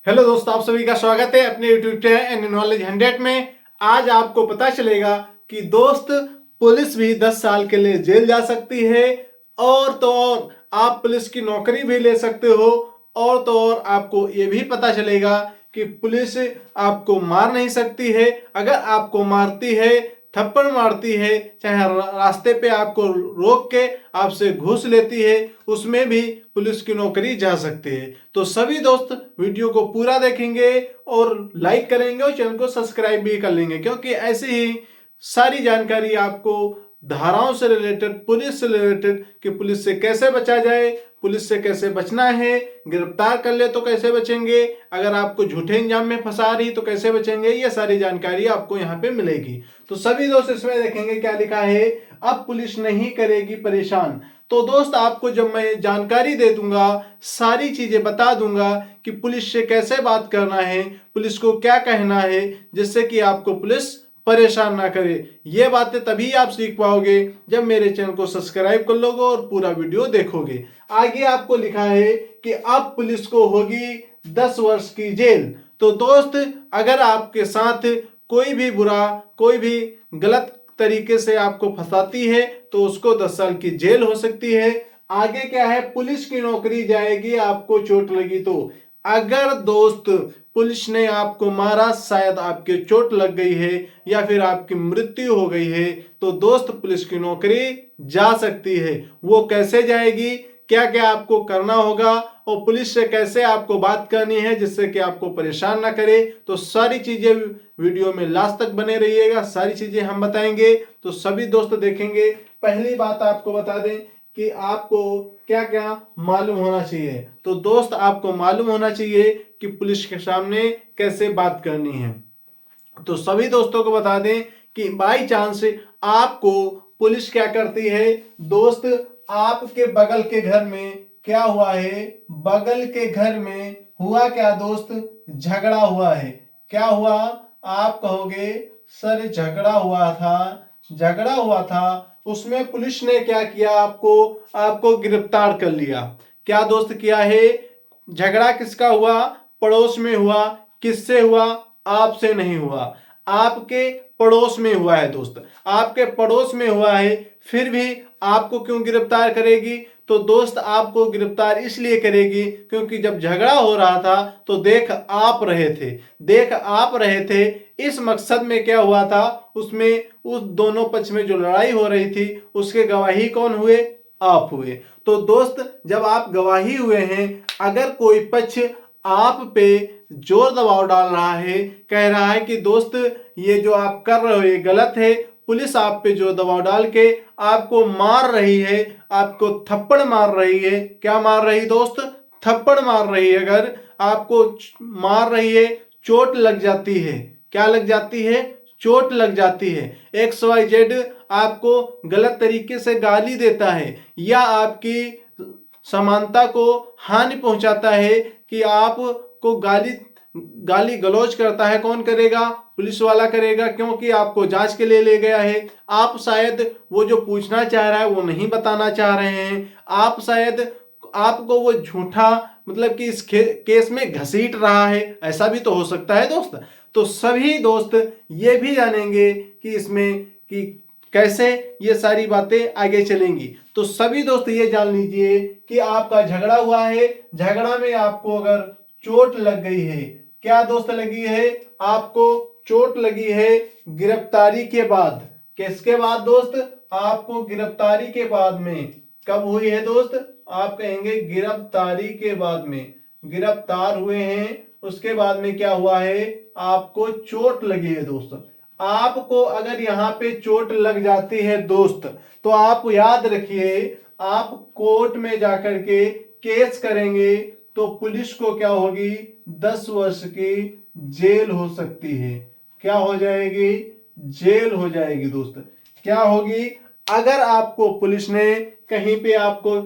Hello दोस्तों, आप सभी का स्वागत है अपने यूट्यूब चैनल एंड नॉलेज 100 में। आज आपको पता चलेगा कि दोस्त पुलिस भी 10 साल के लिए जेल जा सकती है। और तो और आप पुलिस की नौकरी भी ले सकते हो। और तो और आपको ये भी पता चलेगा कि पुलिस आपको मार नहीं सकती है। अगर आपको मारती है, थप्पड़ मारती है, चाहे रास्ते पे आपको रोक के आपसे घूस लेती है, उसमें भी पुलिस की नौकरी जा सकती है। तो सभी दोस्त वीडियो को पूरा देखेंगे और लाइक करेंगे और चैनल को सब्सक्राइब भी कर लेंगे, क्योंकि ऐसी ही सारी जानकारी आपको धाराओं से रिलेटेड, पुलिस से रिलेटेड, कि पुलिस से कैसे बचा जाए, पुलिस से कैसे बचना है, गिरफ्तार कर ले तो कैसे बचेंगे, अगर आपको झूठे इंजाम में फंसा रही तो कैसे बचेंगे, ये सारी जानकारी आपको यहाँ पे मिलेगी। तो सभी दोस्त इसमें देखेंगे क्या लिखा है। अब पुलिस नहीं करेगी परेशान। तो दोस्त आपको जब मैं जानकारी दे दूंगा, सारी चीजें बता दूंगा कि पुलिस से कैसे बात करना है, पुलिस को क्या कहना है, जिससे कि आपको पुलिस परेशान ना करे। ये बातें तभी आप सीख पाओगे जब मेरे चैनल को सब्सक्राइब कर लोगे और पूरा वीडियो देखोगे। आगे आपको लिखा है कि अब पुलिस को होगी 10 वर्ष की जेल। तो दोस्त अगर आपके साथ कोई भी बुरा, कोई भी गलत तरीके से आपको फंसाती है तो उसको 10 साल की जेल हो सकती है। आगे क्या है, पुलिस की नौकरी जाएगी आपको चोट लगी तो। अगर दोस्त पुलिस ने आपको मारा, शायद आपके चोट लग गई है या फिर आपकी मृत्यु हो गई है, तो दोस्त पुलिस की नौकरी जा सकती है। वो कैसे जाएगी, क्या क्या आपको करना होगा और पुलिस से कैसे आपको बात करनी है जिससे कि आपको परेशान ना करे, तो सारी चीजें वीडियो में लास्ट तक बने रहिएगा। सारी चीजें हम बताएंगे, तो सभी दोस्त देखेंगे। पहली बात आपको बता दें कि आपको क्या क्या मालूम होना चाहिए। तो दोस्त आपको मालूम होना चाहिए कि पुलिस के सामने कैसे बात करनी है। तो सभी दोस्तों को बता दें कि बाई चांस आपको पुलिस क्या करती है दोस्त, आपके बगल के घर में क्या हुआ है, बगल के घर में हुआ क्या दोस्त, झगड़ा हुआ है। क्या हुआ, आप कहोगे सर झगड़ा हुआ था, झगड़ा हुआ था, उसमें पुलिस ने क्या किया, आपको आपको गिरफ्तार कर लिया। क्या दोस्त किया है, झगड़ा किसका हुआ, पड़ोस में हुआ। किससे हुआ, आपसे नहीं हुआ, आपके पड़ोस में हुआ है दोस्त, आपके पड़ोस में हुआ है। फिर भी आपको क्यों गिरफ्तार करेगी, तो दोस्त आपको गिरफ्तार इसलिए करेगी क्योंकि जब झगड़ा हो रहा था तो देख आप रहे थे, देख आप रहे थे। इस मकसद में क्या हुआ था, उसमें उस दोनों पक्ष में जो लड़ाई हो रही थी उसके गवाही कौन हुए, आप हुए। तो दोस्त जब आप गवाही हुए हैं, अगर कोई पक्ष आप पे जोर दबाव डाल रहा है, कह रहा है कि दोस्त ये जो आप कर रहे हो ये गलत है, पुलिस आप पे जोर दबाव डाल के आपको मार रही है, आपको थप्पड़ मार रही है। क्या मार रही दोस्त, थप्पड़ मार रही है। अगर आपको मार रही है, चोट लग जाती है। क्या लग जाती है, चोट लग जाती है। XYZ आपको गलत तरीके से गाली देता है या आपकी समानता को हानि पहुंचाता है, कि आपको गाली गाली गलौज करता है, कौन करेगा, पुलिस वाला करेगा, क्योंकि आपको जांच के लिए ले गया है। आप शायद वो जो पूछना चाह रहा है वो नहीं बताना चाह रहे हैं, आप शायद आपको वो झूठा मतलब कि इस केस में घसीट रहा है, ऐसा भी तो हो सकता है दोस्त। तो सभी दोस्त ये भी जानेंगे कि इसमें कि कैसे ये सारी बातें आगे चलेंगी। तो सभी दोस्त ये जान लीजिए कि आपका झगड़ा हुआ है, झगड़ा में आपको अगर चोट लग गई है, क्या दोस्त लगी है, आपको चोट लगी है गिरफ्तारी के बाद। किसके बाद दोस्त, आपको गिरफ्तारी के बाद में। कब हुई है दोस्त, आप कहेंगे गिरफ्तारी के बाद में, गिरफ्तार हुए हैं, उसके बाद में क्या हुआ है, आपको चोट लगी है दोस्त। आपको अगर यहाँ पे चोट लग जाती है दोस्त, तो आप याद रखिए, आप कोर्ट में जाकर के केस करेंगे तो पुलिस को क्या होगी, 10 वर्ष की जेल हो सकती है। क्या हो जाएगी, जेल हो जाएगी दोस्त। क्या होगी, अगर आपको पुलिस ने कहीं पे आपको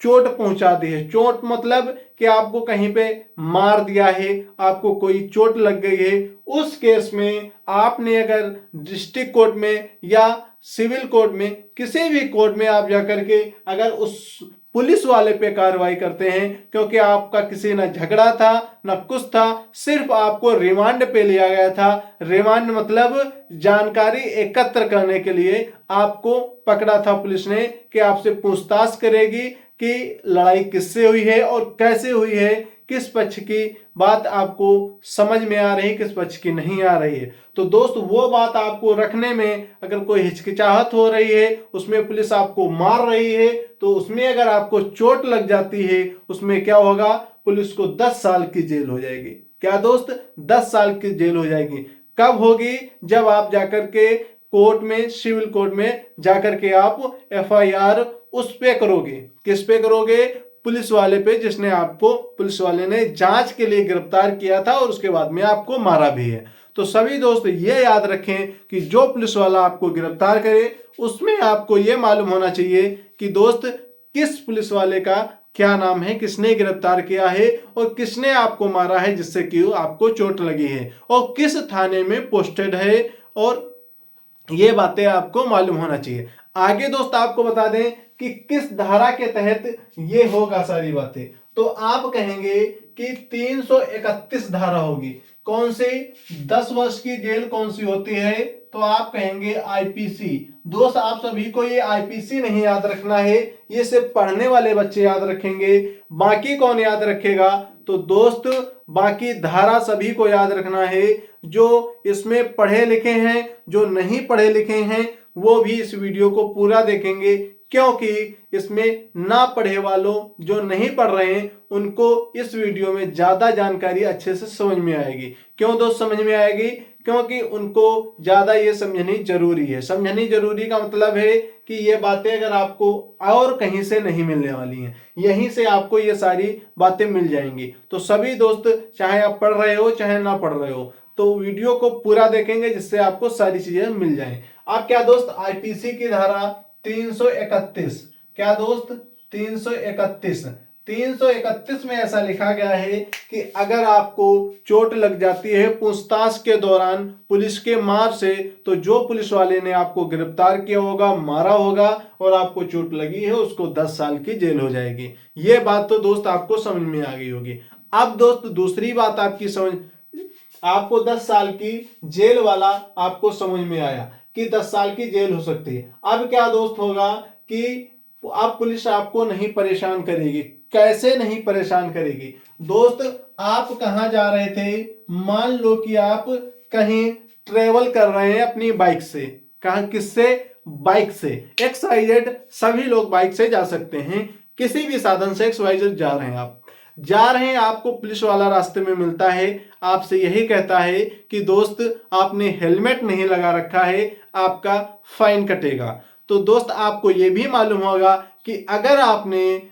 चोट पहुंचा दी है, चोट मतलब कि आपको कहीं पे मार दिया है, आपको कोई चोट लग गई है, उस केस में आपने अगर डिस्ट्रिक्ट कोर्ट में या सिविल कोर्ट में, किसी भी कोर्ट में आप जाकर के अगर उस पुलिस वाले पे कार्रवाई करते हैं, क्योंकि आपका किसी न झगड़ा था न कुछ था, सिर्फ आपको रिमांड पे लिया गया था। रिमांड मतलब जानकारी एकत्र करने के लिए आपको पकड़ा था पुलिस ने, कि आपसे पूछताछ करेगी कि लड़ाई किससे हुई है और कैसे हुई है, किस पक्ष की बात आपको समझ में आ रही, किस पक्ष की नहीं आ रही है। तो दोस्त वो बात आपको रखने में अगर कोई हिचकिचाहट हो रही है, उसमें पुलिस आपको मार रही है, तो उसमें अगर आपको चोट लग जाती है, उसमें क्या होगा, पुलिस को 10 साल की जेल हो जाएगी। क्या दोस्त, 10 साल की जेल हो जाएगी। कब होगी, जब आप जाकर के कोर्ट में, सिविल कोर्ट में जाकर के आप FIR उस पे करोगे। किस पे करोगे, पुलिस वाले पे, जिसने आपको, पुलिस वाले ने जांच के लिए गिरफ्तार किया था और उसके बाद में आपको मारा भी है। तो सभी दोस्त ये याद रखें कि जो पुलिस वाला आपको गिरफ्तार करे, उसमें आपको ये मालूम होना चाहिए कि दोस्त किस पुलिस वाले का क्या नाम है, किसने गिरफ्तार किया है और किसने आपको मारा है जिससे कि आपको चोट लगी है, और किस थाने में पोस्टेड है, और ये बातें आपको मालूम होना चाहिए। आगे दोस्त आपको बता दें कि किस धारा के तहत ये होगा सारी बातें, तो आप कहेंगे कि 331 धारा होगी। कौन सी, 10 वर्ष की जेल कौन सी होती है, तो आप कहेंगे IPC। दोस्त आप सभी को ये IPC नहीं याद रखना है, ये सिर्फ पढ़ने वाले बच्चे याद रखेंगे। बाकी कौन याद रखेगा, तो दोस्त बाकी धारा सभी को याद रखना है। जो इसमें पढ़े लिखे हैं, जो नहीं पढ़े लिखे हैं, वो भी इस वीडियो को पूरा देखेंगे, क्योंकि इसमें ना पढ़े वालों, जो नहीं पढ़ रहे हैं, उनको इस वीडियो में ज्यादा जानकारी अच्छे से समझ में आएगी। क्यों दोस्त समझ में आएगी, क्योंकि उनको ज्यादा ये समझनी जरूरी है। समझनी जरूरी का मतलब है कि ये बातें अगर आपको और कहीं से नहीं मिलने वाली हैं, यहीं से आपको ये सारी बातें मिल जाएंगी। तो सभी दोस्त, चाहे आप पढ़ रहे हो चाहे ना पढ़ रहे हो, तो वीडियो को पूरा देखेंगे, जिससे आपको सारी चीजें मिल जाएं। आप क्या दोस्त, IPC की धारा 331, क्या दोस्त 331 में ऐसा लिखा गया है कि अगर आपको चोट लग जाती है पूछताछ के दौरान पुलिस के मार से, तो जो पुलिस वाले ने आपको गिरफ्तार किया होगा, मारा होगा और आपको चोट लगी है, उसको 10 साल की जेल हो जाएगी। ये बात तो दोस्त आपको समझ में आ गई होगी। अब दोस्त दूसरी बात आपकी समझ, आपको 10 साल की जेल वाला आपको समझ में आया कि 10 साल की जेल हो सकती है। अब क्या दोस्त होगा कि अब पुलिस आपको नहीं परेशान करेगी। कैसे नहीं परेशान करेगी दोस्त, आप कहां जा रहे थे, मान लो कि आप कहीं ट्रेवल कर रहे हैं अपनी बाइक से, कहां, किससे, बाइक से। XYZ सभी लोग बाइक से जा सकते हैं, किसी भी साधन से XYZ जा रहे हैं, आप जा रहे हैं, आपको पुलिस वाला रास्ते में मिलता है, आपसे यही कहता है कि दोस्त आपने हेलमेट नहीं लगा रखा है, आपका फाइन कटेगा। तो दोस्त आपको यह भी मालूम होगा कि अगर आपने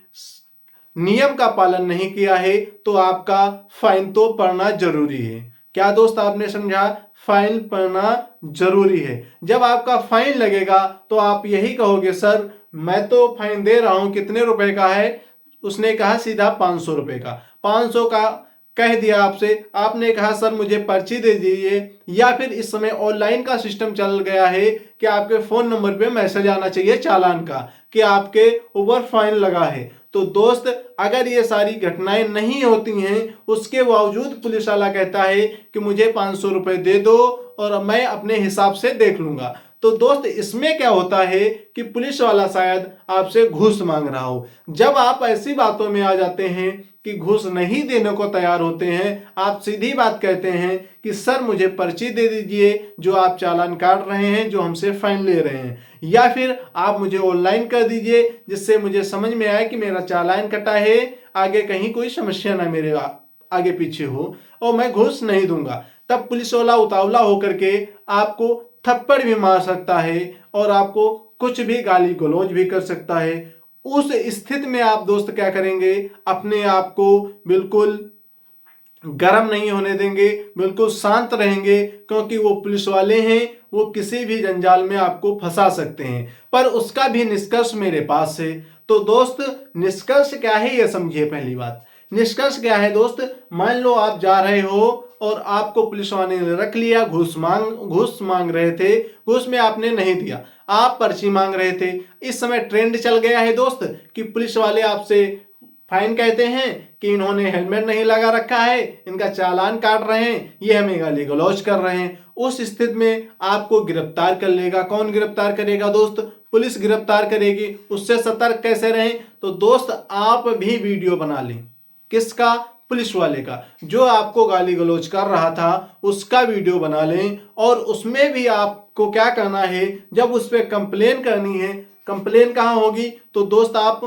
नियम का पालन नहीं किया है तो आपका फाइन तो पड़ना जरूरी है। क्या दोस्त आपने समझा, फाइन पड़ना जरूरी है। जब आपका फाइन लगेगा तो आप यही कहोगे, सर मैं तो फाइन दे रहा हूं, कितने रुपए का है, उसने कहा सीधा 500 रुपए का। 500 का कह दिया आपसे, आपने कहा सर मुझे पर्ची दे दीजिए, या फिर इस समय ऑनलाइन का सिस्टम चल गया है कि आपके फोन नंबर पे मैसेज आना चाहिए चालान का कि आपके ऊपर फाइन लगा है। तो दोस्त अगर ये सारी घटनाएं नहीं होती हैं, उसके बावजूद पुलिस वाला कहता है कि मुझे 500 रुपए दे दो और मैं अपने हिसाब से देख लूंगा, तो दोस्त इसमें क्या होता है कि पुलिस वाला शायद आपसे घूस मांग रहा हो। जब आप ऐसी बातों में आ जाते हैं कि घूस नहीं देने को तैयार होते हैं, आप सीधी बात कहते हैं कि सर मुझे पर्ची दे दीजिए जो आप चालान काट रहे हैं, जो हमसे फाइन ले रहे हैं, या फिर आप मुझे ऑनलाइन कर दीजिए जिससे मुझे समझ में आए कि मेरा चालान कटा है, आगे कहीं कोई समस्या ना मेरे आगे पीछे हो, और मैं घूस नहीं दूंगा। तब पुलिस वाला उतावला होकर के आपको थप्पड़ भी मार सकता है और आपको कुछ भी गाली गलौज भी कर सकता है। उस स्थिति में आप दोस्त क्या करेंगे, अपने आप को बिल्कुल गर्म नहीं होने देंगे, बिल्कुल शांत रहेंगे, क्योंकि वो पुलिस वाले हैं, वो किसी भी जंजाल में आपको फंसा सकते हैं। पर उसका भी निष्कर्ष मेरे पास है। तो दोस्त निष्कर्ष क्या है ये समझिए। पहली बात, निष्कर्ष क्या है दोस्त, मान लो आप जा रहे हो और आपको पुलिस वाले ने रख लिया, घूस मांग रहे थे, घूस में आपने नहीं दिया, आप पर्ची मांग रहे थे। इस समय ट्रेंड चल गया है दोस्त कि पुलिस वाले आपसे फाइन कहते हैं कि इन्होंने हेलमेट नहीं लगा रखा है, इनका चालान काट रहे हैं, ये हमें गाली गलौज कर रहे हैं। उस स्थिति में आपको गिरफ्तार कर लेगा। कौन गिरफ्तार करेगा दोस्त? पुलिस गिरफ्तार करेगी। उससे सतर्क कैसे रहें? तो दोस्त आप भी वीडियो बना लें। किसका? पुलिस वाले का, जो आपको गाली गलौज कर रहा था उसका वीडियो बना लें। और उसमें भी आपको क्या करना है, जब उस पर कंप्लेन करनी है, कंप्लेन कहाँ होगी? तो दोस्त आप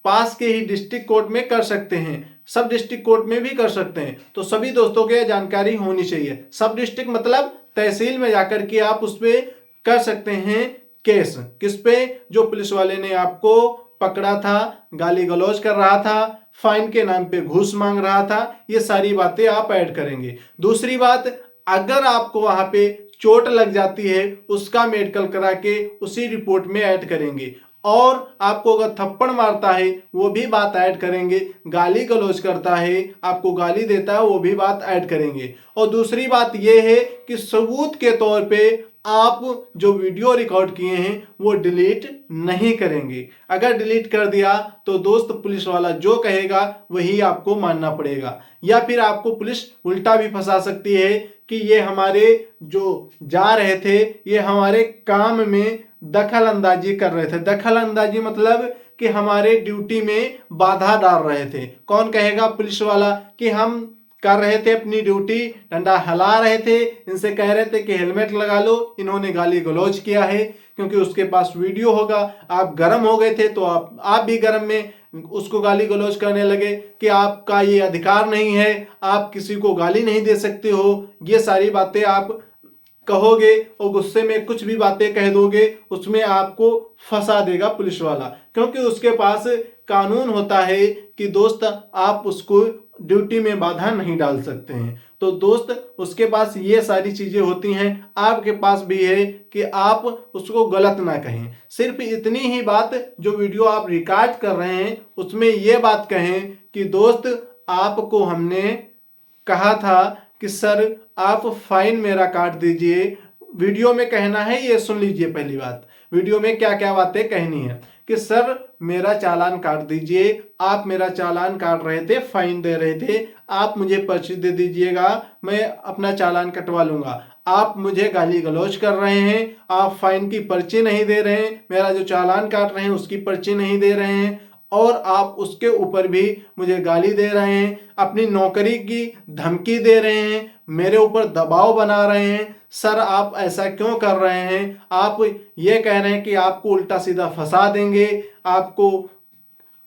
पास के ही डिस्ट्रिक्ट कोर्ट में कर सकते हैं, सब डिस्ट्रिक्ट कोर्ट में भी कर सकते हैं। तो सभी दोस्तों को यह जानकारी होनी चाहिए। सब डिस्ट्रिक्ट मतलब तहसील में जाकर के आप उस पर कर सकते हैं केस। किस पे? जो पुलिस वाले ने आपको पकड़ा था, गाली गलौज कर रहा था, फाइन के नाम पे घूस मांग रहा था, ये सारी बातें आप ऐड करेंगे। दूसरी बात, अगर आपको वहां पे चोट लग जाती है उसका मेडिकल करा के उसी रिपोर्ट में ऐड करेंगे। और आपको अगर थप्पड़ मारता है वो भी बात ऐड करेंगे, गाली गलौज करता है, आपको गाली देता है, वो भी बात ऐड करेंगे। और दूसरी बात ये है कि सबूत के तौर पे आप जो वीडियो रिकॉर्ड किए हैं वो डिलीट नहीं करेंगे। अगर डिलीट कर दिया तो दोस्त पुलिस वाला जो कहेगा वही आपको मानना पड़ेगा। या फिर आपको पुलिस उल्टा भी फंसा सकती है कि ये हमारे जो जा रहे थे ये हमारे काम में दखल अंदाजी कर रहे थे। दखल अंदाजी मतलब कि हमारे ड्यूटी में बाधा डाल रहे थे। कौन कहेगा? पुलिस वाला, कि हम कर रहे थे अपनी ड्यूटी, डंडा हिला रहे थे, इनसे कह रहे थे कि हेलमेट लगा लो, इन्होंने गाली गलौज किया है। क्योंकि उसके पास वीडियो होगा, आप गर्म हो गए थे तो आप भी गर्म में उसको गाली गलौज करने लगे कि आपका ये अधिकार नहीं है, आप किसी को गाली नहीं दे सकते हो। ये सारी बातें आप कहोगे और गुस्से में कुछ भी बातें कह दोगे, उसमें आपको फंसा देगा पुलिस वाला। क्योंकि उसके पास कानून होता है कि दोस्त आप उसको ड्यूटी में बाधा नहीं डाल सकते हैं। तो दोस्त उसके पास ये सारी चीजें होती हैं, आपके पास भी है कि आप उसको गलत ना कहें। सिर्फ इतनी ही बात जो वीडियो आप रिकॉर्ड कर रहे हैं उसमें ये बात कहें कि दोस्त आपको हमने कहा था कि सर आप फाइन मेरा काट दीजिए। वीडियो में कहना है, ये सुन लीजिए पहली बात, वीडियो में क्या क्या बातें कहनी है कि सर मेरा चालान काट दीजिए, आप मेरा चालान काट रहे थे, फाइन दे रहे थे, आप मुझे पर्ची दे दीजिएगा, मैं अपना चालान कटवा लूंगा। आप मुझे गाली गलौज कर रहे हैं, आप फाइन की पर्ची नहीं दे रहे हैं, मेरा जो चालान काट रहे हैं उसकी पर्ची नहीं दे रहे हैं, और आप उसके ऊपर भी मुझे गाली दे रहे हैं, अपनी नौकरी की धमकी दे रहे हैं, मेरे ऊपर दबाव बना रहे हैं। सर आप ऐसा क्यों कर रहे हैं? आप ये कह रहे हैं कि आपको उल्टा सीधा फंसा देंगे, आपको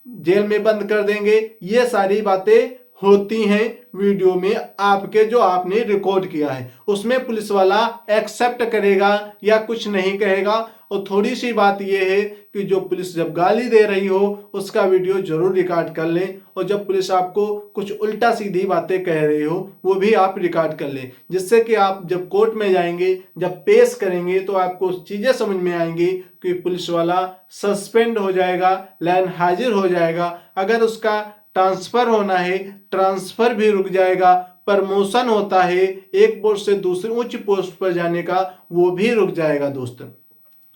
जेल में बंद कर देंगे। ये सारी बातें होती हैं वीडियो में आपके, जो आपने रिकॉर्ड किया है उसमें पुलिस वाला एक्सेप्ट करेगा या कुछ नहीं कहेगा। और थोड़ी सी बात यह है कि जो पुलिस जब गाली दे रही हो उसका वीडियो जरूर रिकॉर्ड कर लें, और जब पुलिस आपको कुछ उल्टा सीधी बातें कह रही हो वो भी आप रिकॉर्ड कर लें, जिससे कि आप जब कोर्ट में जाएंगे, जब पेश करेंगे तो आपको चीजें समझ में आएंगी कि पुलिस वाला सस्पेंड हो जाएगा, लाइन हाजिर हो जाएगा। अगर उसका ट्रांसफर होना है ट्रांसफर भी रुक जाएगा, प्रमोशन होता है एक पोस्ट से दूसरे उच्च पोस्ट पर जाने का, वो भी रुक जाएगा दोस्त।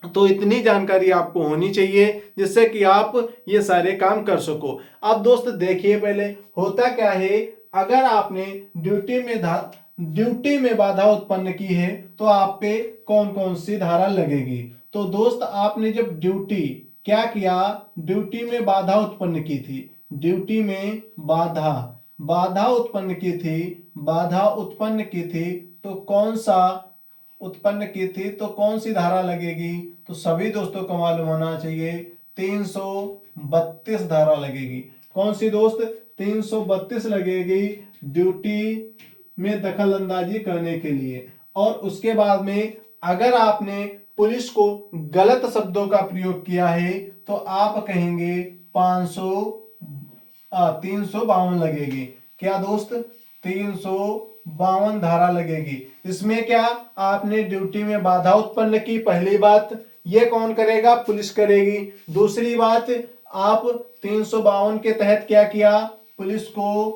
तो इतनी जानकारी आपको होनी चाहिए जिससे कि आप ये सारे काम कर सको। अब दोस्त देखिए, पहले होता क्या है, अगर आपने ड्यूटी में बाधा उत्पन्न की है तो आप पे कौन कौन सी धारा लगेगी। तो दोस्त आपने जब क्या किया, ड्यूटी में बाधा उत्पन्न की थी, ड्यूटी में बाधा उत्पन्न की थी, तो कौन सा उत्पन्न की थी, तो कौन सी धारा लगेगी? तो सभी दोस्तों को मालूम होना चाहिए 332 धारा लगेगी। कौन सी दोस्त? 332 लगेगी ड्यूटी में दखल अंदाजी करने के लिए। और उसके बाद में अगर आपने पुलिस को गलत शब्दों का प्रयोग किया है तो आप कहेंगे 352 लगेगी। क्या दोस्त? 352 धारा लगेगी। इसमें क्या, आपने ड्यूटी में बाधा उत्पन्न की, पहली बात, ये कौन करेगा? पुलिस करेगी। दूसरी बात, आप 352 के तहत क्या किया? पुलिस को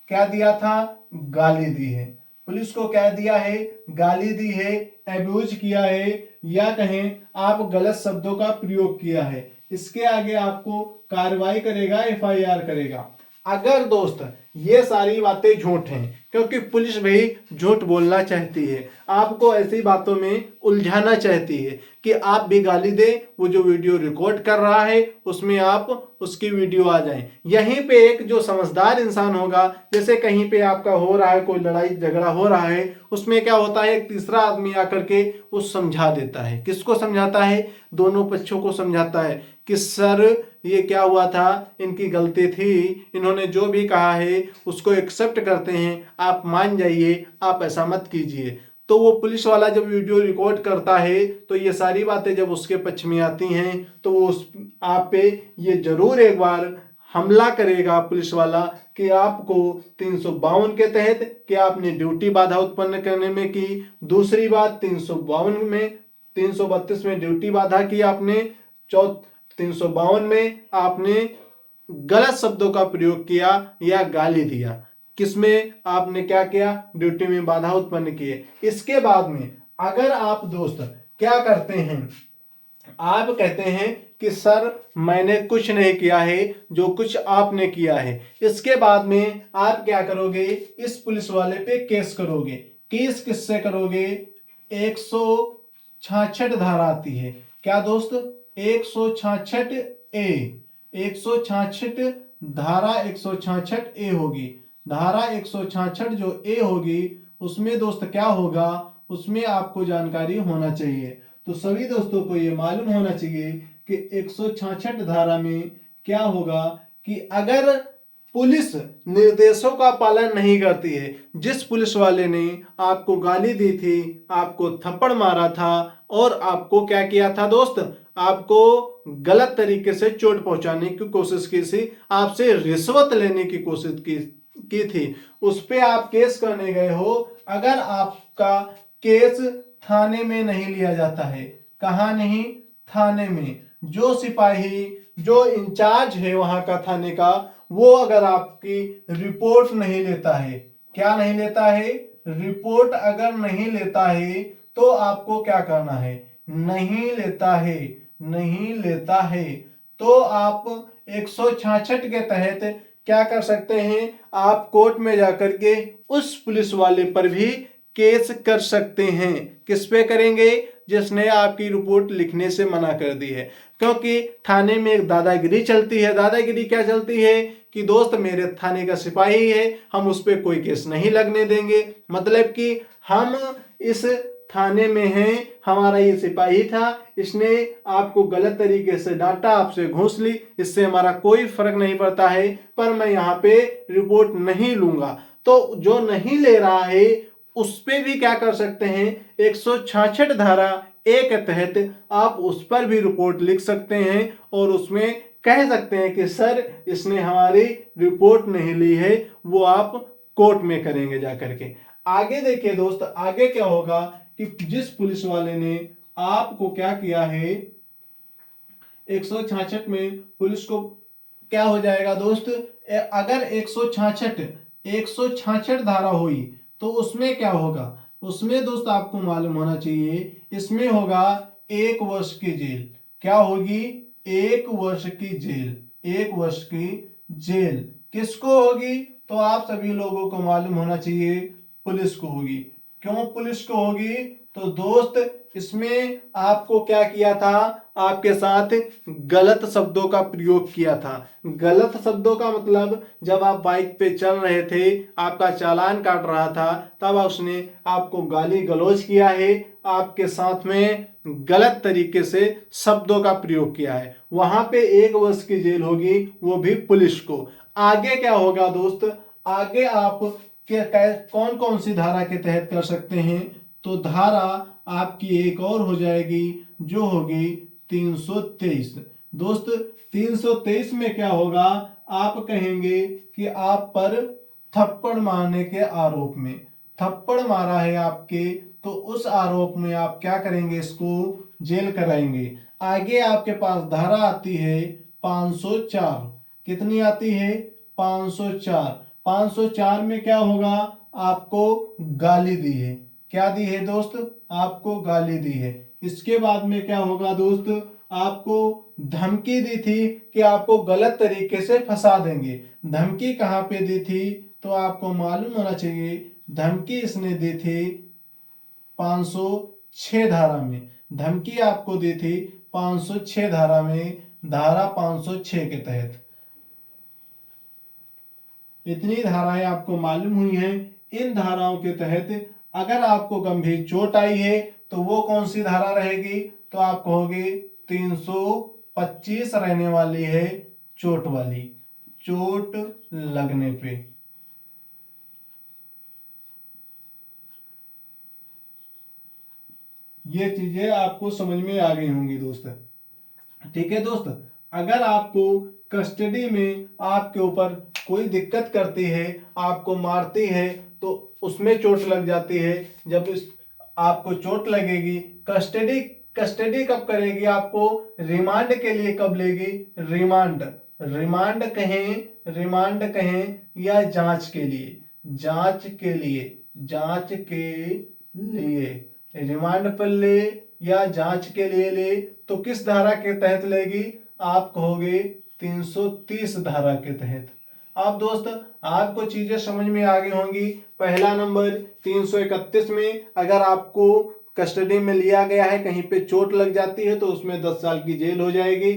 क्या दिया था, गाली दी है। पुलिस को क्या दिया है, गाली दी है, एब्यूज किया है, या कहें आप गलत शब्दों का प्रयोग किया है, इसके आगे आपको कार्रवाई करेगा, एफआईआर करेगा। अगर दोस्त ये सारी बातें झूठ हैं, क्योंकि पुलिस भी झूठ बोलना चाहती है, आपको ऐसी बातों में उलझाना चाहती है कि आप भी गाली दे, वो जो वीडियो रिकॉर्ड कर रहा है उसमें आप उसकी वीडियो आ जाए। यहीं पे एक जो समझदार इंसान होगा, जैसे कहीं पे आपका हो रहा है, कोई लड़ाई झगड़ा हो रहा है, उसमें क्या होता है, एक तीसरा आदमी आकर के वो समझा देता है। किसको समझाता है, दोनों पक्षों को समझाता है कि सर ये क्या हुआ था, इनकी गलती थी, इन्होंने जो भी कहा है उसको एक्सेप्ट करते हैं, आप मान जाइए, आप ऐसा मत कीजिए। तो वो पुलिस वाला जब वीडियो रिकॉर्ड करता है तो ये सारी बातें जब उसके पक्ष में आती हैं तो वो आप पे ये जरूर एक बार हमला करेगा पुलिस वाला कि आपको 352 के तहत कि आपने ड्यूटी बाधा उत्पन्न करने में की। दूसरी बात 352 में, 332 में ड्यूटी बाधा की आपने, 352 में आपने गलत शब्दों का प्रयोग किया या गाली दिया। किसमें आपने क्या किया, ड्यूटी में बाधा उत्पन्न किए। इसके बाद में अगर आप दोस्त क्या करते हैं, आप कहते हैं कि सर मैंने कुछ नहीं किया है, जो कुछ आपने किया है। इसके बाद में आप क्या करोगे, इस पुलिस वाले पे केस करोगे। केस किससे करोगे, 166 धारा आती है। क्या दोस्त, 166 ए, 166 धारा 166 ए होगी। धारा 166 जो ए होगी उसमें दोस्त क्या होगा, उसमें आपको जानकारी होना चाहिए। तो सभी दोस्तों को ये मालूम होना चाहिए कि 166 धारा में क्या होगा कि अगर पुलिस निर्देशों का पालन नहीं करती है, जिस पुलिस वाले ने आपको गाली दी थी, आपको थप्पड़ मारा था और आपको क्या किया था दोस्त, आपको गलत तरीके से चोट पहुंचाने की कोशिश की थी, आपसे रिश्वत लेने की कोशिश की थी, उस पे आप केस करने गए हो। अगर आपका केस थाने में नहीं लिया जाता है, कहाँ नहीं, थाने में, जो सिपाही जो इंचार्ज है वहां का थाने का, वो अगर आपकी रिपोर्ट नहीं लेता है, क्या नहीं लेता है, रिपोर्ट अगर नहीं लेता है तो आपको क्या करना है, नहीं लेता है, नहीं लेता है तो आप 166 के तहत क्या कर सकते हैं, आप कोर्ट में जाकर के उस पुलिस वाले पर भी केस कर सकते हैं। किस पे करेंगे, जिसने आपकी रिपोर्ट लिखने से मना कर दी है। क्योंकि थाने में एक दादागिरी चलती है। दादागिरी क्या चलती है कि दोस्त मेरे थाने का सिपाही है, हम उस पर कोई केस नहीं लगने देंगे। मतलब कि हम इस थाने में हैं, हमारा ये सिपाही था, इसने आपको गलत तरीके से डांटा, आपसे घूस ली, इससे हमारा कोई फर्क नहीं पड़ता है, पर मैं यहाँ पे रिपोर्ट नहीं लूंगा। तो जो नहीं ले रहा है उस पे भी क्या कर सकते हैं, 166 धारा ए के तहत आप उस पर भी रिपोर्ट लिख सकते हैं और उसमें कह सकते हैं कि सर इसने हमारी रिपोर्ट नहीं ली है, वो आप कोर्ट में करेंगे जाकर के। आगे देखिए दोस्त, आगे क्या होगा कि जिस पुलिस वाले ने आपको क्या किया है, 166 में पुलिस को क्या हो जाएगा दोस्त, अगर 166 धारा हुई तो उसमें क्या होगा, उसमें दोस्त आपको मालूम होना चाहिए, इसमें होगा 1 वर्ष की जेल। क्या होगी, 1 वर्ष की जेल, 1 वर्ष की जेल किसको होगी, तो आप सभी लोगों को मालूम होना चाहिए, पुलिस को होगी। क्यों पुलिस को होगी, तो दोस्त इसमें आपको क्या किया था, आपके साथ गलत शब्दों का प्रयोग किया था। गलत शब्दों का मतलब जब आप बाइक पे चल रहे थे, आपका चालान काट रहा था, तब उसने आपको गाली गलौज किया है, आपके साथ में गलत तरीके से शब्दों का प्रयोग किया है, वहां पे 1 वर्ष की जेल होगी, वो भी पुलिस को। आगे क्या होगा दोस्त, आगे आप कौन कौन सी धारा के तहत कर सकते हैं, तो धारा आपकी एक और हो जाएगी जो होगी 323। दोस्त 323 में क्या होगा, आप कहेंगे कि आप पर थप्पड़ मारने के आरोप में, थप्पड़ मारा है आपके, तो उस आरोप में आप क्या करेंगे, इसको जेल कराएंगे। आगे आपके पास धारा आती है 504, कितनी आती है, 504। 504 में क्या होगा, आपको गाली दी है। क्या दी है दोस्त, आपको गाली दी है। इसके बाद में क्या होगा दोस्त, आपको धमकी दी थी कि आपको गलत तरीके से फंसा देंगे। धमकी कहाँ पे दी थी, तो आपको मालूम होना चाहिए। धमकी इसने दी थी 506 धारा में। धमकी आपको दी थी 506 धारा में, धारा 506 के तहत। इतनी धाराएं आपको मालूम हुई हैं। इन धाराओं के तहत अगर आपको गंभीर चोट आई है तो वो कौन सी धारा रहेगी, तो आप कहोगे 325 रहने वाली है, चोट वाली, चोट लगने पे। ये चीजें आपको समझ में आ गई होंगी दोस्त। ठीक है दोस्त, अगर आपको कस्टडी में आपके ऊपर कोई दिक्कत करती है, आपको मारती है, तो उसमें चोट लग जाती है। जब आपको चोट लगेगी, कस्टडी कस्टडी कब करेगी, आपको रिमांड के लिए कब लेगी, रिमांड रिमांड कहें या जांच के लिए, जांच के लिए रिमांड पर ले या जांच के लिए ले, तो किस धारा के तहत लेगी, आप कहोगे 330 धारा के तहत। अब दोस्त आपको चीजें समझ में आ गई होंगी। पहला नंबर 331 में अगर आपको कस्टडी में लिया गया है, कहीं पे चोट लग जाती है तो उसमें 10 साल की जेल हो जाएगी।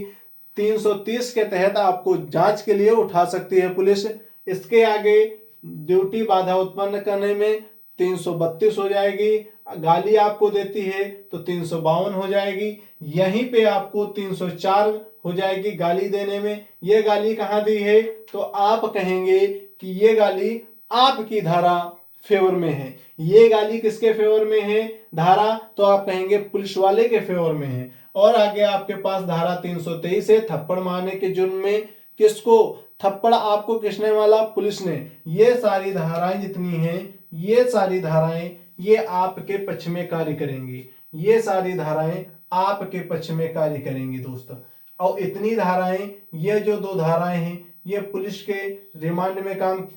330 के तहत आपको जांच के लिए उठा सकती है पुलिस। इसके आगे ड्यूटी बाधा उत्पन्न करने में 332 हो जाएगी। गाली आपको देती है तो 352 हो जाएगी। यहीं पे आपको 304 हो जाएगी गाली देने में। ये गाली कहाँ दी है, तो आप कहेंगे कि ये गाली आपकी धारा फेवर में है। ये गाली किसके फेवर में है धारा, तो आप कहेंगे पुलिस वाले के फेवर में है। और आगे आपके पास धारा 323 है, थप्पड़ मारने के जुर्म में। किसको थप्पड़ आपको किसने मारा, पुलिस ने। ये सारी धाराएं जितनी हैं, ये सारी धाराएं ये आपके पक्ष में कार्य करेंगी। ये सारी धाराएं आपके पक्ष में कार्य करेंगी दोस्तों। और इतनी धाराएं, ये जो 2 धाराएं हैं, ये पुलिस के रिमांड में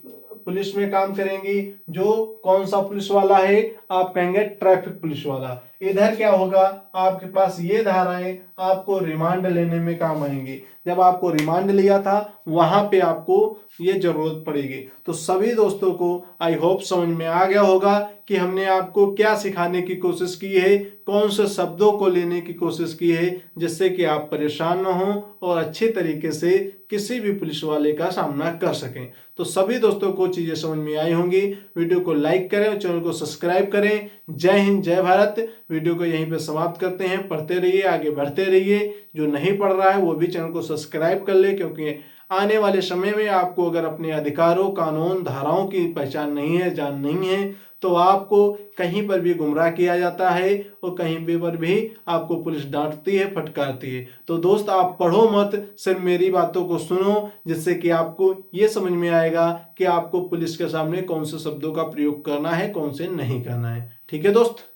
पुलिस में काम करेंगी। जो कौन सा पुलिस वाला है, आप कहेंगे ट्रैफिक पुलिस वाला। इधर क्या होगा, आपके पास ये धाराएं आपको रिमांड लेने में काम आएंगी। जब आपको रिमांड लिया था वहां पे आपको ये जरूरत पड़ेगी। तो सभी दोस्तों को आई होप समझ में आ गया होगा कि हमने आपको क्या सिखाने की कोशिश की है, कौन से शब्दों को लेने की कोशिश की है, जिससे कि आप परेशान न हो और अच्छे तरीके से किसी भी पुलिस वाले का सामना कर सकें। तो सभी दोस्तों को चीजें समझ में आई होंगी। वीडियो को लाइक करें और चैनल को सब्सक्राइब करें। जय हिंद, जय भारत। वीडियो को यहीं पे समाप्त करते हैं। पढ़ते रहिए, आगे बढ़ते रहिए। जो नहीं पढ़ रहा है वो भी चैनल को सब्सक्राइब कर ले, क्योंकि आने वाले समय में आपको अगर अपने अधिकारों, कानून, धाराओं की पहचान नहीं है, जान नहीं है, तो आपको कहीं पर भी गुमराह किया जाता है और कहीं पर भी आपको पुलिस डांटती है, फटकारती है। तो दोस्त आप पढ़ो मत, सिर्फ मेरी बातों को सुनो, जिससे कि आपको ये समझ में आएगा कि आपको पुलिस के सामने कौन से शब्दों का प्रयोग करना है, कौन से नहीं करना है। ठीक है दोस्त।